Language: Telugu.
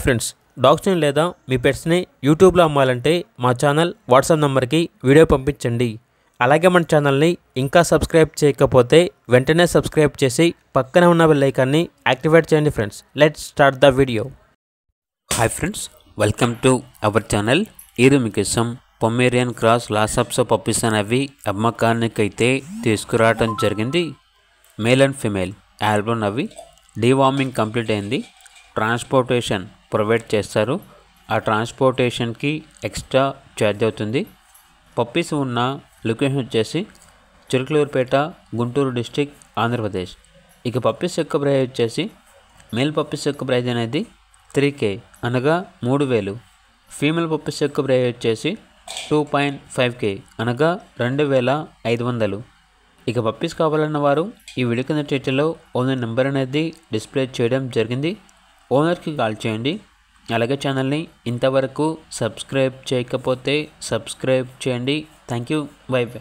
ఫ్రెండ్స్, డాగ్స్ని లేదా మీ పెట్స్ని యూట్యూబ్లో అమ్మాలంటే మా ఛానల్ వాట్సాప్ నెంబర్కి వీడియో పంపించండి. అలాగే మన ఛానల్ని ఇంకా సబ్స్క్రైబ్ చేయకపోతే వెంటనే సబ్స్క్రైబ్ చేసి పక్కనే ఉన్న బెల్ ఐకాన్ని యాక్టివేట్ చేయండి. Friends, let's start the video. Hi friends, welcome to our channel. ఈరోజు మీకోసం పొమేరియన్ క్రాస్ లాసప్స్ పప్పీస్ అనేవి అమ్మకానికైతే తీసుకురావడం జరిగింది. మేల్ అండ్ ఫిమేల్ ఆల్బమ్ అవి డీవార్మింగ్ కంప్లీట్ అయింది. ట్రాన్స్పోర్టేషన్ ప్రొవైడ్ చేస్తారు. ఆ ట్రాన్స్పోర్టేషన్కి ఎక్స్ట్రా ఛార్జ్ అవుతుంది. పప్పీస్ ఉన్న లొకేషన్ వచ్చేసి చిలుకలూరుపేట, గుంటూరు డిస్టిక్, ఆంధ్రప్రదేశ్. ఇక పప్పీస్ యొక్క ప్రైజ్ వచ్చేసి మేల్ పప్పీస్ యొక్క ప్రైజ్ అనేది 3K అనగా 3000. ఫీమేల్ పప్పీస్ యొక్క ప్రైజ్ వచ్చేసి 2.5K అనగా 2500. ఇక పప్పీస్ కావాలన్న వారు ఈ వీడియో కింద టైటిల్లో ఓనర్ నెంబర్ అనేది డిస్ప్లే చేయడం జరిగింది. ఓనర్కి కాల్ చేయండి. అలాగే ఛానల్ని ఇంతవరకు సబ్స్క్రైబ్ చేయకపోతే సబ్స్క్రైబ్ చేయండి. Thank you. By by.